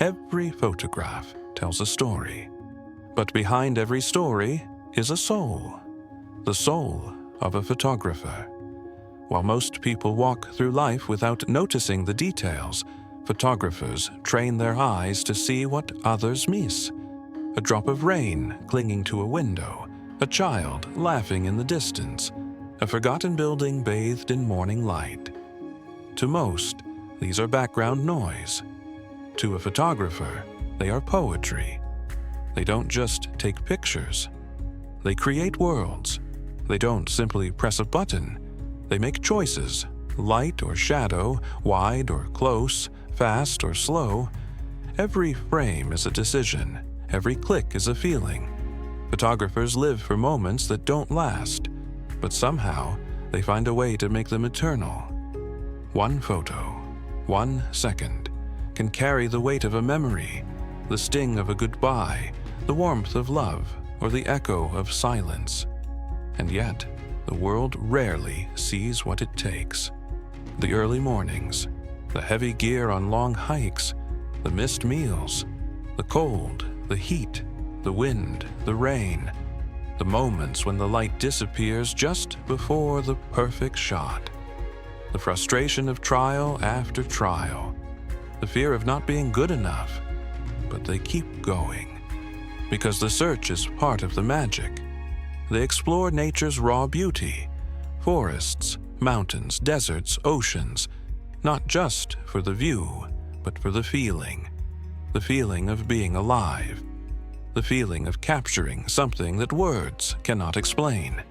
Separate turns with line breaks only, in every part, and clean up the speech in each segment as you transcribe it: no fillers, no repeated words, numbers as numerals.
Every photograph tells a story. But behind every story is a soul, the soul of a photographer. While most people walk through life without noticing the details, photographers train their eyes to see what others miss. A drop of rain clinging to a window, a child laughing in the distance, a forgotten building bathed in morning light. To most, these are background noise. To a photographer, they are poetry. They don't just take pictures. They create worlds. They don't simply press a button. They make choices, light or shadow, wide or close, fast or slow. Every frame is a decision. Every click is a feeling. Photographers live for moments that don't last, but somehow they find a way to make them eternal. One photo, 1 second, can carry the weight of a memory, the sting of a goodbye, the warmth of love, or the echo of silence. And yet, the world rarely sees what it takes. The early mornings, the heavy gear on long hikes, the missed meals, the cold, the heat, the wind, the rain, the moments when the light disappears just before the perfect shot, the frustration of trial after trial, the fear of not being good enough, but they keep going, because the search is part of the magic. They explore nature's raw beauty, forests, mountains, deserts, oceans, not just for the view, but for the feeling of being alive, the feeling of capturing something that words cannot explain.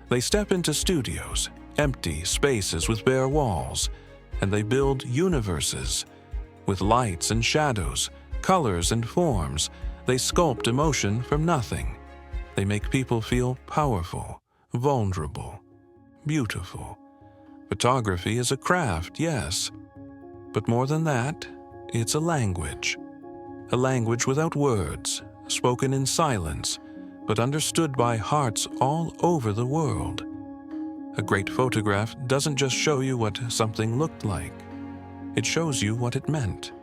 They step into studios, empty spaces with bare walls, and they build universes. With lights and shadows, colors and forms, they sculpt emotion from nothing. They make people feel powerful, vulnerable, beautiful. Photography is a craft, yes, but more than that, it's a language. A language without words, spoken in silence, but understood by hearts all over the world. A great photograph doesn't just show you what something looked like. It shows you what it meant.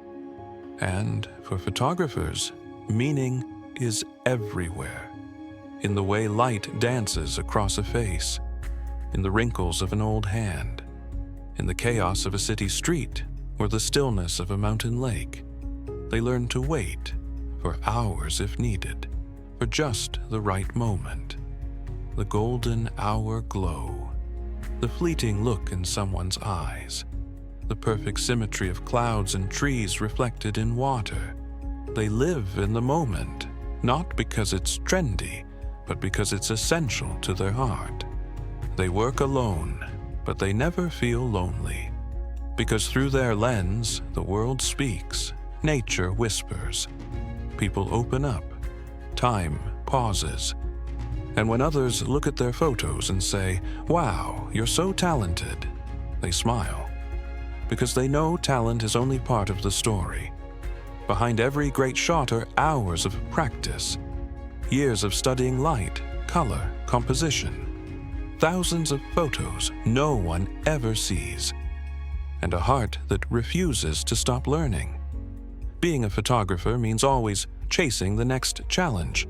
And for photographers, meaning is everywhere. In the way light dances across a face, in the wrinkles of an old hand, in the chaos of a city street, or the stillness of a mountain lake. They learn to wait, for hours if needed, for just the right moment. The golden hour glow, the fleeting look in someone's eyes, the perfect symmetry of clouds and trees reflected in water. They live in the moment, not because it's trendy, but because it's essential to their art. They work alone, but they never feel lonely, because through their lens, the world speaks, nature whispers, people open up, time pauses. And when others look at their photos and say, "Wow, you're so talented," they smile, because they know talent is only part of the story. Behind every great shot are hours of practice, years of studying light, color, composition, thousands of photos no one ever sees, and a heart that refuses to stop learning. Being a photographer means always chasing the next challenge,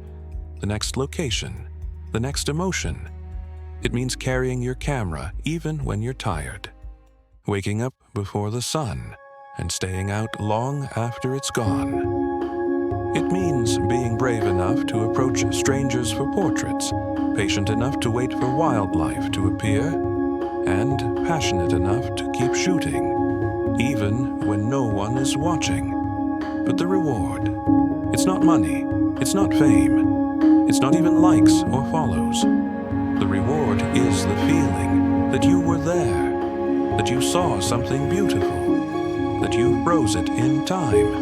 the next location, the next emotion. It means carrying your camera even when you're tired, waking up before the sun, and staying out long after it's gone. It means being brave enough to approach strangers for portraits, patient enough to wait for wildlife to appear, and passionate enough to keep shooting, even when no one is watching. But the reward, it's not money, it's not fame, it's not even likes or follows. The reward is the feeling that you were there, that you saw something beautiful, that you froze it in time,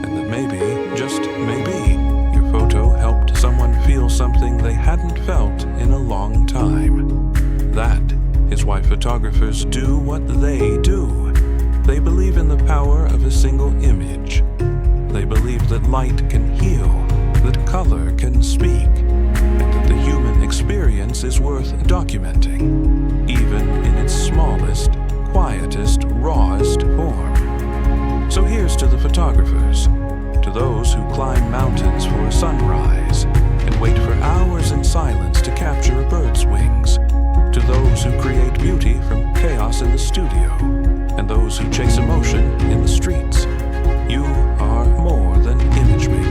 and that maybe, just maybe, your photo helped someone feel something they hadn't felt in a long time. That is why photographers do what they do. They believe in the power of a single image. They believe that light can heal, that color can speak, and that the human experience is worth documenting, even in its smallest, quietest, rawest form. So here's to the photographers, To those who climb mountains for a sunrise and wait for hours in silence to capture a bird's wings. To those who create beauty from chaos in the studio and those who chase emotion in the streets. You are more than image makers.